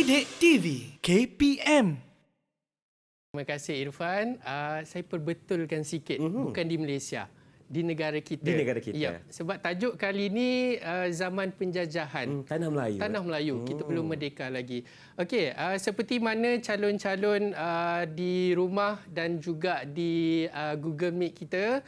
Didik TV KPM. Terima kasih Irfan. Saya perbetulkan sikit, bukan di Malaysia, di negara kita. Di negara kita. Ya, sebab tajuk kali ini zaman penjajahan. Tanah Melayu. Tanah Melayu. Kita belum merdeka lagi. Okey, seperti mana calon-calon di rumah dan juga di Google Meet kita,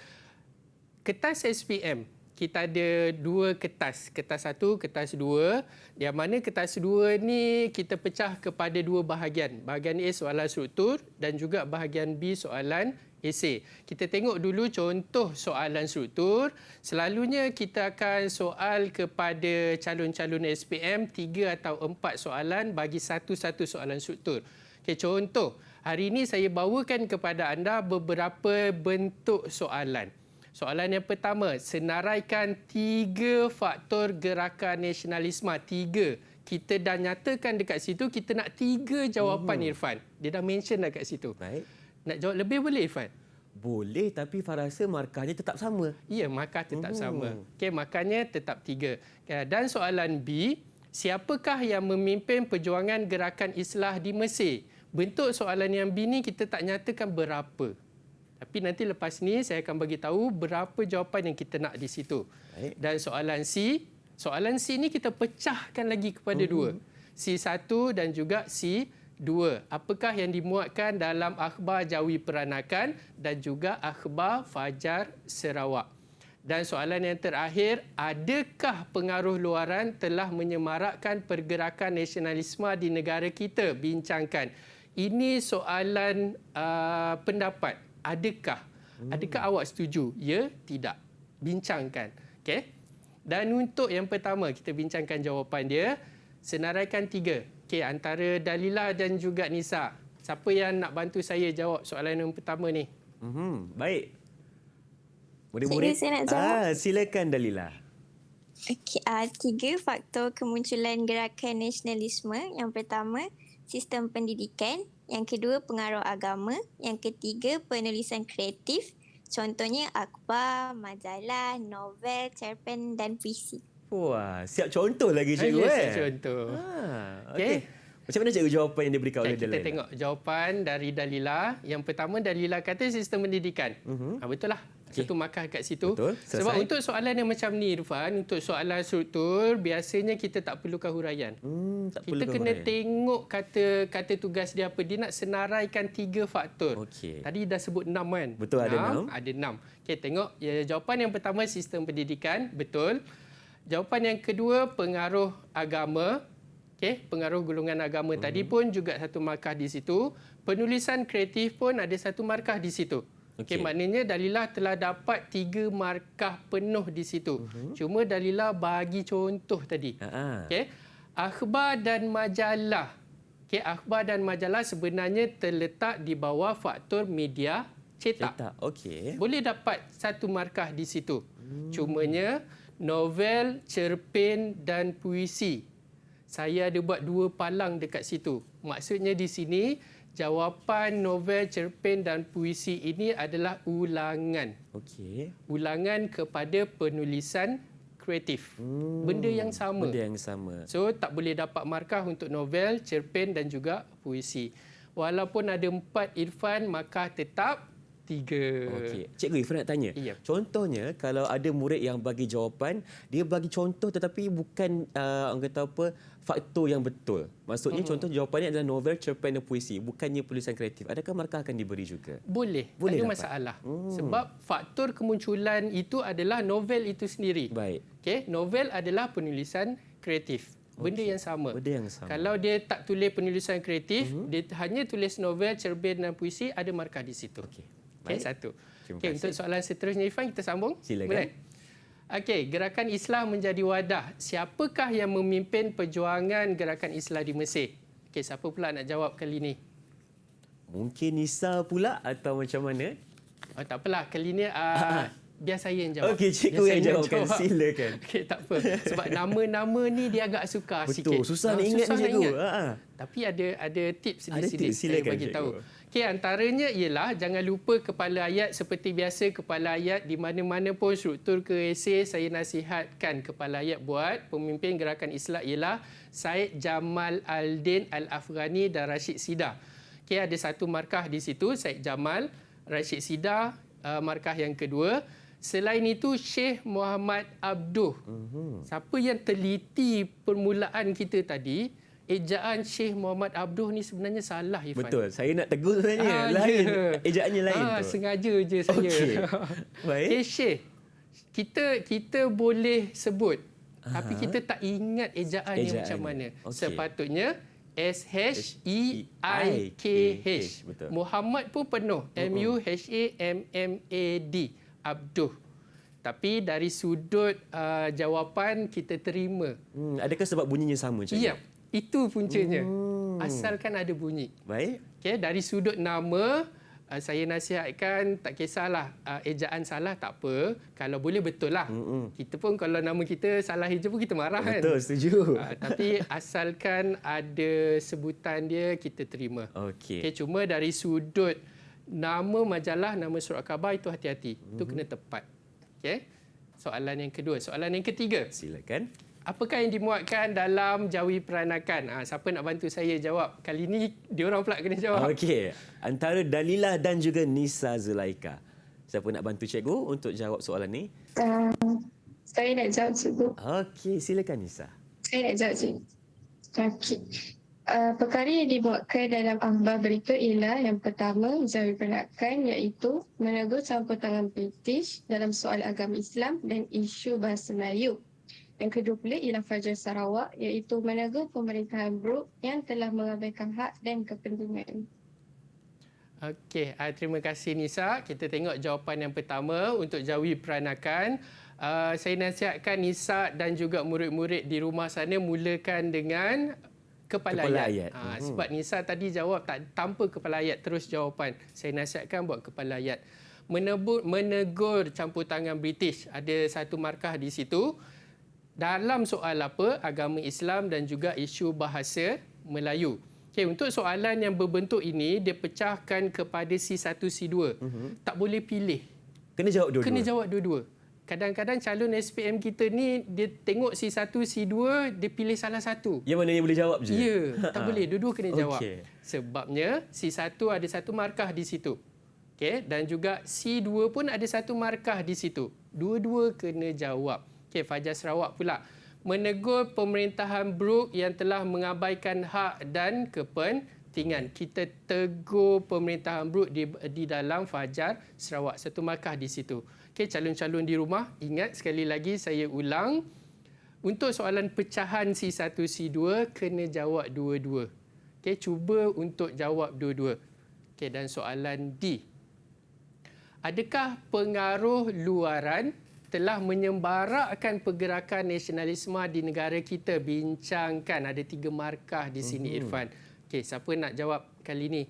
kertas SPM. Kita ada dua kertas. Kertas satu, kertas dua. Yang mana kertas dua ni kita pecah kepada dua bahagian. Bahagian A soalan struktur dan juga bahagian B soalan esei. Kita tengok dulu contoh soalan struktur. Selalunya kita akan soal kepada calon-calon SPM 3 atau 4 soalan bagi satu-satu soalan struktur. Okay, contoh, hari ini saya bawakan kepada anda beberapa bentuk soalan. Soalan yang pertama, senaraikan 3 faktor gerakan nasionalisme. 3. Kita dah nyatakan dekat situ, kita nak 3 jawapan Irfan. Dia dah mention dah kat situ. Baik. Nak jawab lebih boleh Irfan? Boleh, tapi Fah rasa markahnya tetap sama. Ya, markah tetap sama. Okey, markahnya tetap 3. Dan soalan B, siapakah yang memimpin perjuangan gerakan Islah di Mesir? Bentuk soalan yang B ni kita tak nyatakan berapa. Tapi nanti lepas ni saya akan bagi tahu berapa jawapan yang kita nak di situ. Baik. Dan soalan C ni kita pecahkan lagi kepada dua. C1 dan juga C2. Apakah yang dimuatkan dalam akhbar Jawi Peranakan dan juga akhbar Fajar Sarawak? Dan soalan yang terakhir, adakah pengaruh luaran telah menyemarakkan pergerakan nasionalisme di negara kita? Bincangkan. Ini soalan pendapat. Adakah awak setuju? Ya, tidak. Bincangkan. Okey. Dan untuk yang pertama, kita bincangkan jawapan dia. Senaraikan 3. Okey, antara Dalilah dan juga Nisa. Siapa yang nak bantu saya jawab soalan yang pertama ni? Baik. Murid-murid. Saya nak jawab. Silakan Dalilah. Okey, 3 faktor kemunculan gerakan nasionalisme. Yang pertama, sistem pendidikan. Yang kedua, pengaruh agama. Yang ketiga, penulisan kreatif. Contohnya akhbar, majalah, novel, cerpen dan puisi. Wah, siap contoh lagi cikgu. Siap contoh. Okey. Macam mana cikgu jawapan yang diberikan oleh Kita Dalilah? tengok jawapan dari Dalilah. Yang pertama, Dalilah kata sistem pendidikan. Betul lah. Satu markah kat situ. Betul. Sebab untuk soalan yang macam ni, Irfan, untuk soalan struktur, biasanya kita tak perlukan huraian. Kita kena tengok kata tugas dia apa. Dia nak senaraikan 3 faktor. Okey. Tadi dah sebut 6 kan? Betul, ada 6. Ada 6. Okey, tengok. Jawapan yang pertama, sistem pendidikan. Betul. Jawapan yang kedua, pengaruh agama. Okey, pengaruh golongan agama tadi pun juga satu markah di situ. Penulisan kreatif pun ada satu markah di situ. Okey, maknanya Dalilah telah dapat 3 markah penuh di situ. Cuma Dalilah bagi contoh tadi. Okey, akhbar dan majalah. Okey, akhbar dan majalah sebenarnya terletak di bawah faktor media cetak. Okey. Boleh dapat satu markah di situ. Cumanya novel, cerpen dan puisi. Saya ada buat 2 palang dekat situ. Maksudnya di sini jawapan novel, cerpen dan puisi ini adalah ulangan. Okey. Ulangan kepada penulisan kreatif. Benda yang sama. Benda yang sama. So tak boleh dapat markah untuk novel, cerpen dan juga puisi. Walaupun ada 4 Irfan, markah tetap 3. Okey. Cikgu Irfan nak tanya. Ya. Contohnya kalau ada murid yang bagi jawapan, dia bagi contoh tetapi bukan orang kata apa faktor yang betul. Maksudnya contoh jawapannya adalah novel, cerpen dan puisi, bukannya penulisan kreatif. Adakah markah akan diberi juga? Boleh tak ada masalah. Sebab faktor kemunculan itu adalah novel itu sendiri. Baik. Okey, novel adalah penulisan kreatif. Benda yang sama. Benda yang sama. Kalau dia tak tulis penulisan kreatif, dia hanya tulis novel, cerpen dan puisi, ada markah di situ. Okey. Okey, Baik. satu. Terima Okey, kasih. untuk soalan seterusnya Irfan kita sambung. Silakan. Boleh? Okey, gerakan Islah menjadi wadah. Siapakah yang memimpin perjuangan gerakan Islah di Mesir? Okey, siapa pula nak jawab kali ni? Mungkin Nisa pula atau macam mana? Oh, tak apalah, kali ni biar saya yang jawab. Okey, cikgu Biar yang saya jawabkan. Silakan. Okey, tak apa. Sebab nama-nama ni dia agak sukar sikit. Betul, susah nak ingat ni cikgu. Tapi ada tips di Ada sini tips, saya silakan, bagi cikgu. tahu. Okey, antaranya ialah jangan lupa kepala ayat seperti biasa. Kepala ayat di mana-mana pun struktur ke esei saya nasihatkan kepala ayat buat. Pemimpin gerakan Islah ialah Syed Jamal Al-Din Al-Afghani dan Rashid Sida. Okey, ada satu markah di situ, Syed Jamal, Rashid Sida, markah yang kedua. Selain itu, Syekh Muhammad Abduh. Siapa yang teliti permulaan kita tadi, ejaan Syekh Muhammad Abduh ni sebenarnya salah, Irfan. Betul. Saya nak tegur sebenarnya. Lain. Ejaannya lain tu. Sengaja je saya. Okey. Baik. Okay, Syekh. Kita boleh sebut. Tapi kita tak ingat ejaannya macam mana. Okey. Sepatutnya SHEIKH. Betul. Muhammad pun penuh. MUHAMMAD. Abduh. Tapi dari sudut jawapan kita terima. Adakah sebab bunyinya sama, cikgu? Ya, itu puncanya. Asalkan ada bunyi. Baik. Okay, dari sudut nama, saya nasihatkan tak kisahlah ejaan salah tak apa. Kalau boleh betul lah. Kita pun kalau nama kita salah hijau pun kita marah kan. Betul, setuju. Tapi asalkan ada sebutan dia, kita terima. Okey. Okay, cuma dari sudut nama majalah, nama surat khabar itu hati-hati. Itu kena tepat. Okay. Soalan yang kedua. Soalan yang ketiga. Silakan. Apakah yang dimuatkan dalam jawi peranakan? Siapa nak bantu saya jawab? Kali ni diorang pula kena jawab. Okey. Antara Dalilah dan juga Nisa Zulaika. Siapa nak bantu cikgu untuk jawab soalan ni? Saya nak jawab, cikgu. Okey, silakan Nisa. Saya nak jawab, cikgu. Okey. Perkara yang dibuatkan dalam akhbar berikut ialah yang pertama, jawi peranakan, iaitu menegur campur tangan British dalam soal agama Islam dan isu bahasa Melayu. Yang kedua pula ialah Fajar Sarawak, iaitu menegur pemerintahan Brooke yang telah mengabaikan hak dan kepentingan. Okey, terima kasih Nisa. Kita tengok jawapan yang pertama untuk jawi peranakan. Saya nasihatkan Nisa dan juga murid-murid di rumah sana mulakan dengan kepala ayat. Sebab Nisa tadi jawab tanpa kepala ayat terus jawapan. Saya nasihatkan buat kepala ayat. Menegur campur tangan British. Ada satu markah di situ. Dalam soal apa? Agama Islam dan juga isu bahasa Melayu. Okay, untuk soalan yang berbentuk ini, dia pecahkan kepada C1, C2. Tak boleh pilih. Kena jawab dua-dua. Kena jawab dua-dua. Kadang-kadang calon SPM kita ni, dia tengok C1, C2, dia pilih salah satu. Yang mana yang boleh jawab je? Ya, tak boleh. Dua-dua kena jawab. Okey. Sebabnya C1 ada satu markah di situ. Okay, dan juga C2 pun ada satu markah di situ. Dua-dua kena jawab. Okay, Fajar Sarawak pula. Menegur pemerintahan Brooke yang telah mengabaikan hak dan kepentingan. Kita tegur pemerintahan Brooke di dalam Fajar Sarawak. Satu markah di situ. Okey, calon-calon di rumah, ingat sekali lagi saya ulang. Untuk soalan pecahan C1, C2, kena jawab dua-dua. Okey, cuba untuk jawab dua-dua. Okey, dan soalan D. Adakah pengaruh luaran telah menyembarakkan pergerakan nasionalisme di negara kita? Bincangkan. Ada 3 markah di sini, Irfan. Okey, siapa nak jawab kali ni?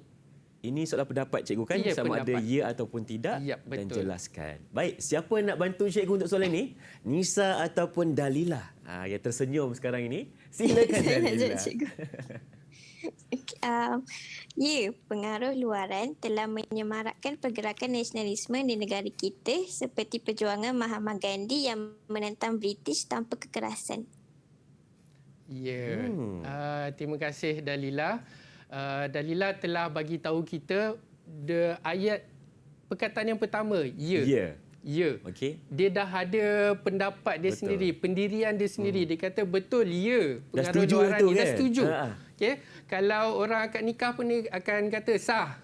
Ini soalan pendapat cikgu kan? Ya, sama pendapat. ada ya ataupun tidak? Ya, dan betul. jelaskan. Baik, siapa nak bantu cikgu untuk soalan ini? Nisa ataupun Dalilah? Yang tersenyum sekarang ini. Silakan Saya nak jawab, Dalilah. cikgu. Pengaruh luaran telah menyemarakkan pergerakan nasionalisme di negara kita seperti perjuangan Mahatma Gandhi yang menentang British tanpa kekerasan. Ya. Terima kasih Dalilah. Dalilah telah bagi tahu kita ayat perkataan yang pertama, ya. Ya. Ya. Okey. Dia dah ada pendapat dia sendiri, pendirian dia sendiri. Dia kata betul, ya. Dah Pengaruh setuju luaran tu, ni dah kan? setuju. Ha. Okay. Kalau orang akad nikah pun dia akan kata sah.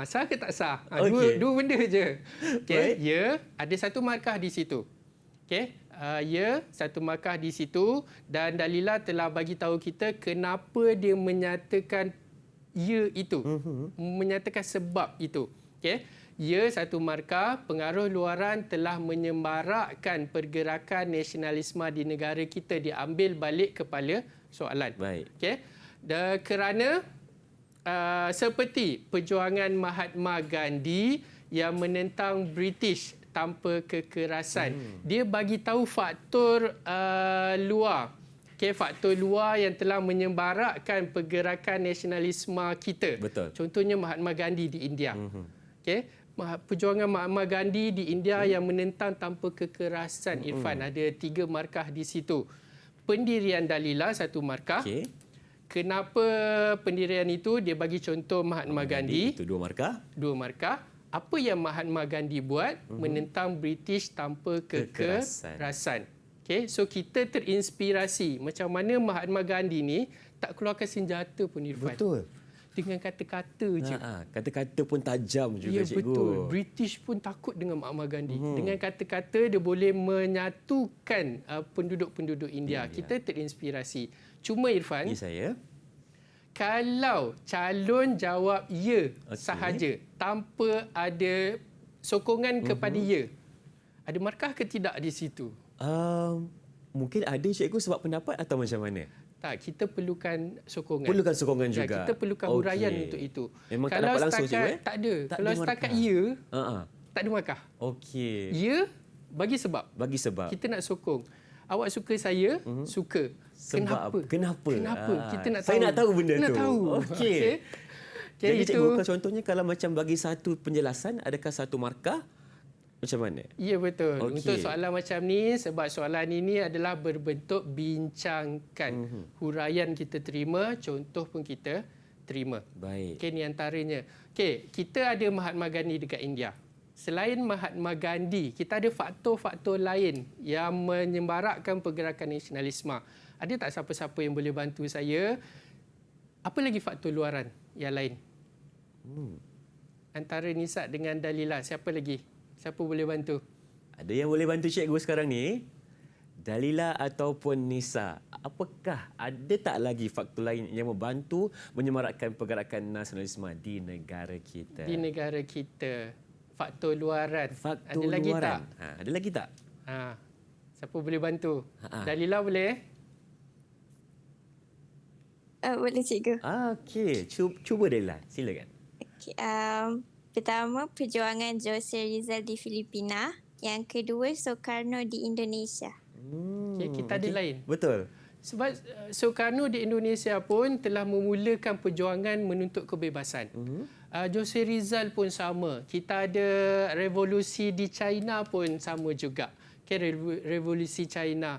Sah ke tak sah? Okey. Dua benda je. Okay. Baik. Ya, ada satu markah di situ. Okay. Ya, satu markah di situ. Dan Dalilah telah bagi tahu kita kenapa dia menyatakan ya itu. Menyatakan sebab itu. Okay. Ya, satu markah, pengaruh luaran telah menyembarakkan pergerakan nasionalisme di negara kita. Diambil balik kepala soalan. Baik. Okay. Kerana seperti perjuangan Mahatma Gandhi yang menentang British tanpa kekerasan. Dia bagi tahu faktor luar. Okay, faktor luar yang telah menyembarakkan pergerakan nasionalisme kita. Betul. Contohnya Mahatma Gandhi di India. Okay. Perjuangan Mahatma Gandhi di India yang menentang tanpa kekerasan, Irfan. Ada 3 markah di situ. pendirian Dalila satu markah. Okey. Kenapa pendirian itu? Dia bagi contoh Mahatma Gandhi. Itu 2 markah. 2 markah. Apa yang Mahatma Gandhi buat? Menentang British tanpa kekerasan. Okay, so kita terinspirasi macam mana Mahatma Gandhi ni tak keluarkan senjata pun, Irfan. Betul. Dengan kata-kata je. Kata-kata pun tajam juga, Ya, cikgu. betul. British pun takut dengan Mahatma Gandhi. Dengan kata-kata dia boleh menyatukan penduduk-penduduk India. Kita terinspirasi. Cuma Irfan, Ya, saya. kalau calon jawab ya sahaja tanpa ada sokongan kepada ya, ada markah ke tidak di situ? Mungkin ada cikgu sebab pendapat atau macam mana? Tak, kita perlukan sokongan. Perlukan sokongan Ya, juga. kita perlukan huraian untuk itu. Memang tak kalau dapat langsung, setakat, cikgu, tak ada. Tak Kalau ada setakat markah. ya, Ha. tak ada markah. Okey. Ya, bagi sebab. Bagi sebab. Kita nak sokong. Awak suka saya, suka. Sebab Kenapa? Kenapa? Kita nak tahu. Saya nak tahu benda nak tu. Tahu. Okey. Okay, Jadi itu. cikgu, contohnya kalau macam bagi satu penjelasan, adakah satu markah? Macam mana? Ya, betul. Okey. Untuk soalan macam ni, sebab soalan ini adalah berbentuk bincangkan. Huraian kita terima, contoh pun kita terima. Baik. Okey, ni antaranya. Okey, kita ada Mahatma Gandhi dekat India. Selain Mahatma Gandhi, kita ada faktor-faktor lain yang menyemarakkan pergerakan nasionalisme. Ada tak siapa-siapa yang boleh bantu saya? Apa lagi faktor luaran yang lain? Antara Nisa dengan Dalila, siapa lagi? Siapa boleh bantu? Ada yang boleh bantu cikgu sekarang ni? Dalila ataupun Nisa. Apakah ada tak lagi faktor lain yang membantu menyemarakkan pergerakan nasionalisme di negara kita? Di negara kita. Faktor luaran. Faktor ada lagi luaran. tak? Ada lagi tak? Siapa boleh bantu? Ha. Dalila boleh? Boleh cikgu. Okey. Cuba Dalila. Silakan. Okay, pertama, perjuangan Jose Rizal di Filipina. Yang kedua, Soekarno di Indonesia. Okay, kita ada lain. Betul. Sebab Soekarno di Indonesia pun telah memulakan perjuangan menuntut kebebasan. Jose Rizal pun sama. Kita ada revolusi di China pun sama juga. Okay, revolusi China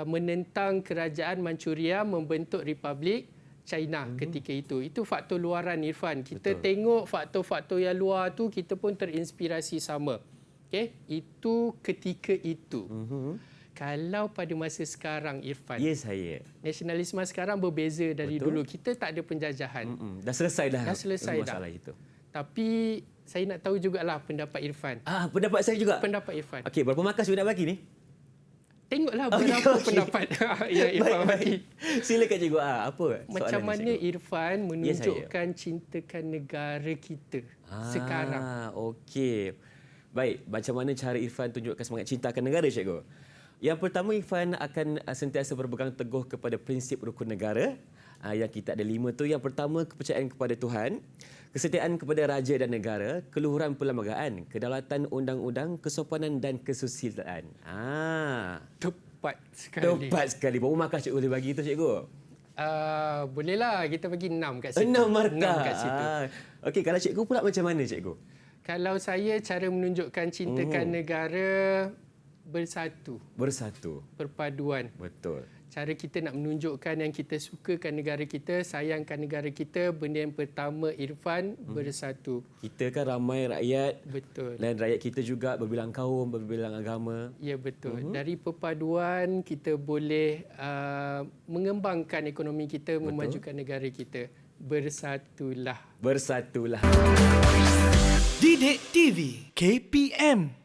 menentang kerajaan Manchuria membentuk Republik China ketika itu. Itu faktor luaran, Irfan. Kita tengok faktor-faktor yang luar tu, kita pun terinspirasi sama. Okay? Itu ketika itu. Kalau pada masa sekarang, Irfan, Ya, saya. nasionalisme sekarang berbeza dari dulu. Kita tak ada penjajahan. Dah selesai dah. Dah selesai dah. Masalah itu. Tapi saya nak tahu jugalah pendapat Irfan. Pendapat saya juga. Pendapat Irfan. Okey, berapa markah cikgu nak bagi ni? Tengoklah berapa pendapat yang Irfan bagi. Silakan cikgu. Apa Macam soalan mana ni, cikgu? Irfan menunjukkan cintakan negara kita sekarang? Okey. Baik, macam mana cara Irfan tunjukkan semangat cinta akan negara, cikgu? Yang pertama, Irfan akan sentiasa berpegang teguh kepada prinsip rukun negara. Yang kita ada 5 tu. Yang pertama, kepercayaan kepada Tuhan, kesetiaan kepada raja dan negara, keluhuran perlembagaan, kedaulatan undang-undang, kesopanan dan kesusilaan. Tepat sekali. Tepat sekali. Berapa markah cikgu boleh bagi tu, cikgu? Bolehlah, kita bagi 6 kat situ. 6 markah. 6 kat situ. Okey, kalau cikgu pula macam mana, cikgu? Kalau saya, cara menunjukkan cintakan negara bersatu, perpaduan. Betul. Cara kita nak menunjukkan yang kita sukakan negara kita, sayangkan negara kita, benda yang pertama, Irfan, bersatu. Kita kan ramai rakyat. Betul. Dan rakyat kita juga berbilang kaum, berbilang agama. Ya, betul. Dari perpaduan, kita boleh mengembangkan ekonomi kita, memajukan negara kita. Bersatulah. Bersatulah. Didik TV KPM